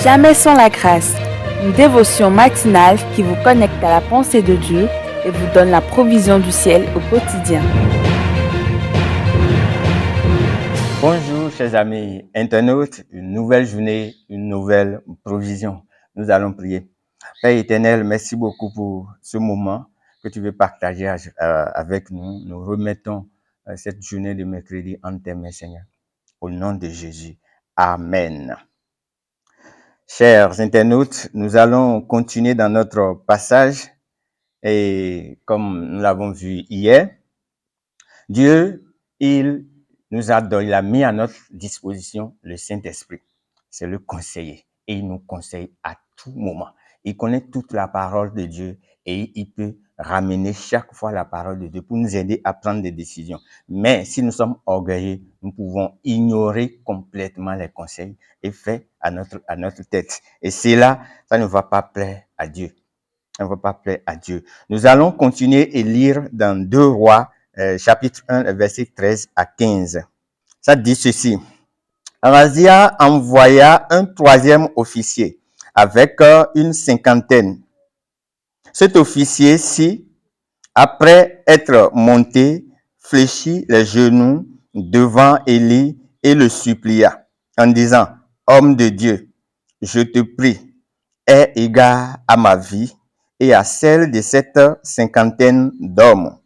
Jamais sans la grâce, une dévotion matinale qui vous connecte à la pensée de Dieu et vous donne la provision du ciel au quotidien. Bonjour chers amis internautes, une nouvelle journée, une nouvelle provision. Nous allons prier. Père éternel, merci beaucoup pour ce moment que tu veux partager avec nous. Nous remettons cette journée de mercredi en tes mains, Seigneur. Au nom de Jésus. Amen. Chers internautes, nous allons continuer dans notre passage et comme nous l'avons vu hier, Dieu, il a mis à notre disposition le Saint-Esprit. C'est le conseiller et il nous conseille à tout moment. Il connaît toute la parole de Dieu et il peut ramener chaque fois la parole de Dieu pour nous aider à prendre des décisions. Mais si nous sommes orgueilleux, nous pouvons ignorer complètement les conseils et faire à notre tête. Et cela, ça ne va pas plaire à Dieu. Ça ne va pas plaire à Dieu. Nous allons continuer et lire dans 2 Rois, chapitre 1, verset 13 à 15. Ça dit ceci. Razia envoya un 3e officier avec une 50aine. Cet officier-ci, après être monté, fléchit les genoux devant Élie et le supplia en disant, « Homme de Dieu, je te prie, aie égard à ma vie et à celle de cette 50aine d'hommes.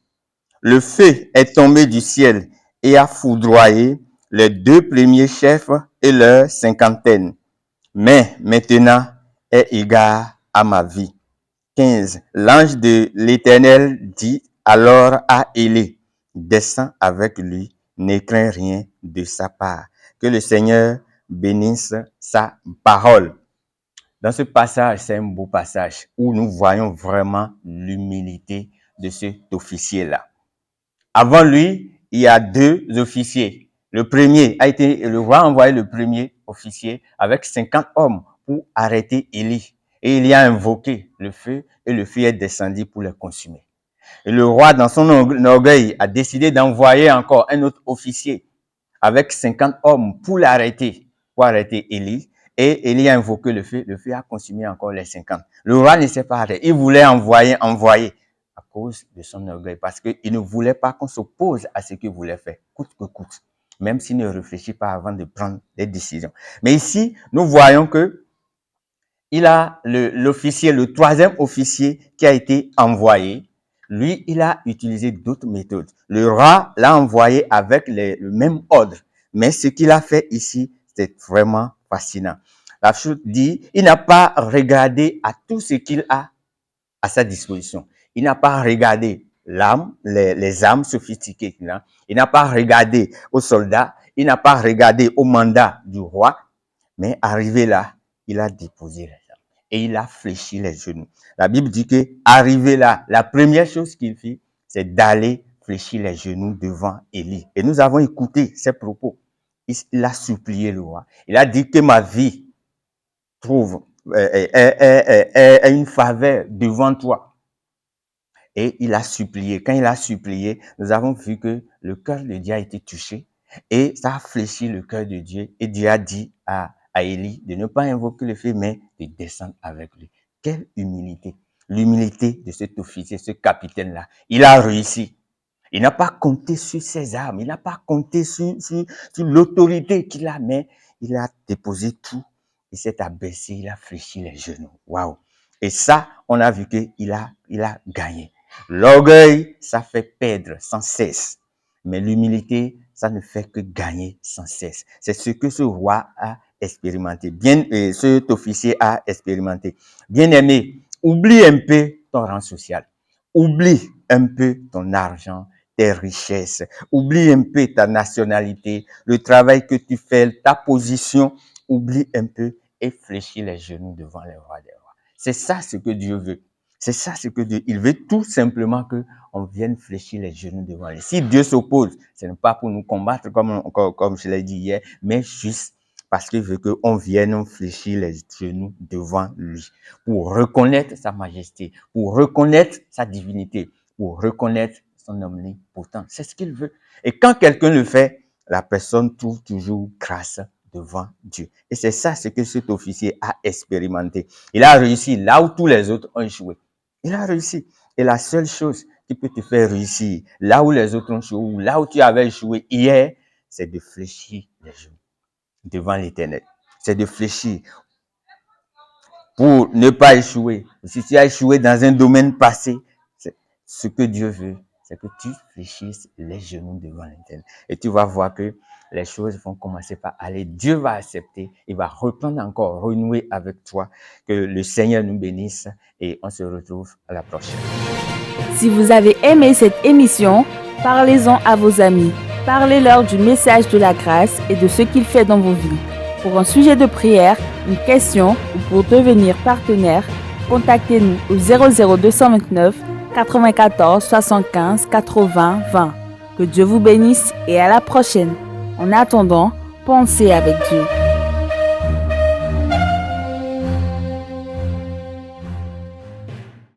Le feu est tombé du ciel et a foudroyé les 2 premiers chefs et leur 50aine. Mais maintenant, aie égard à ma vie. » 15. L'ange de l'Éternel dit alors à Élie, « Descends avec lui, ne crains rien de sa part. » Que le Seigneur bénisse sa parole. Dans ce passage, c'est un beau passage où nous voyons vraiment l'humilité de cet officier-là. Avant lui, il y a 2 officiers. Le roi a envoyé le premier officier avec 50 hommes pour arrêter Élie. Et il y a invoqué le feu et le feu est descendu pour les consumer. Et le roi, dans son orgueil, a décidé d'envoyer encore un autre officier avec 50 hommes pour l'arrêter, pour arrêter Élie. Et Élie a invoqué le feu a consumé encore les 50. Le roi ne s'est pas arrêté. Il voulait envoyer à cause de son orgueil, parce qu'il ne voulait pas qu'on s'oppose à ce qu'il voulait faire, coûte que coûte, même s'il ne réfléchit pas avant de prendre des décisions. Mais ici, nous voyons que il a l'officier, le 3e officier qui a été envoyé. Lui, il a utilisé d'autres méthodes. Le roi l'a envoyé avec le même ordre. Mais ce qu'il a fait ici, c'est vraiment fascinant. La chose dit, il n'a pas regardé à tout ce qu'il a à sa disposition. Il n'a pas regardé l'arme, les armes sophistiquées qu'il a. Il n'a pas regardé aux soldats. Il n'a pas regardé au mandat du roi. Mais arrivé là, il a déposé les armes et il a fléchi les genoux. La Bible dit que, arrivé là, la première chose qu'il fit, c'est d'aller fléchir les genoux devant Élie. Et nous avons écouté ses propos. Il a supplié le roi. Il a dit que ma vie trouve une faveur devant toi. Et il a supplié. Quand il a supplié, nous avons vu que le cœur de Dieu a été touché et ça a fléchi le cœur de Dieu. Et Dieu a dit à Élie de ne pas invoquer le feu, mais de descendre avec lui. Quelle humilité! L'humilité de cet officier, ce capitaine-là. Il a réussi. Il n'a pas compté sur ses armes. Il n'a pas compté sur l'autorité qu'il a, mais il a déposé tout. Il s'est abaissé, il a fléchi les genoux. Waouh! Et ça, on a vu qu'il a gagné. L'orgueil, ça fait perdre sans cesse. Mais l'humilité, ça ne fait que gagner sans cesse. C'est ce que ce roi a expérimenté. Cet officier a expérimenté. Bien-aimé, oublie un peu ton rang social. Oublie un peu ton argent, tes richesses. Oublie un peu ta nationalité, le travail que tu fais, ta position. Oublie un peu et fléchis les genoux devant le roi des rois. C'est ça ce que Dieu veut. C'est ça ce que Dieu, il veut tout simplement que on vienne fléchir les genoux devant lui. Si Dieu s'oppose, ce n'est pas pour nous combattre comme je l'ai dit hier, mais juste parce qu'il veut qu'on vienne fléchir les genoux devant lui pour reconnaître sa majesté, pour reconnaître sa divinité, pour reconnaître son omnipotence. C'est ce qu'il veut. Et quand quelqu'un le fait, la personne trouve toujours grâce devant Dieu. Et c'est ça ce que cet officier a expérimenté. Il a réussi là où tous les autres ont échoué. Il a réussi. Et la seule chose qui peut te faire réussir là où les autres ont échoué, ou là où tu avais échoué hier, c'est de fléchir les genoux devant l'Éternel. C'est de fléchir pour ne pas échouer. Si tu as échoué dans un domaine passé, ce que Dieu veut, c'est que tu fléchisses les genoux devant l'Éternel. Et tu vas voir que les choses vont commencer par aller. Dieu va accepter, il va reprendre encore, renouer avec toi. Que le Seigneur nous bénisse et on se retrouve à la prochaine. Si vous avez aimé cette émission, parlez-en à vos amis. Parlez-leur du message de la grâce et de ce qu'il fait dans vos vies. Pour un sujet de prière, une question ou pour devenir partenaire, contactez-nous au 00229 94 75 80 20. Que Dieu vous bénisse et à la prochaine. En attendant, pensez avec Dieu.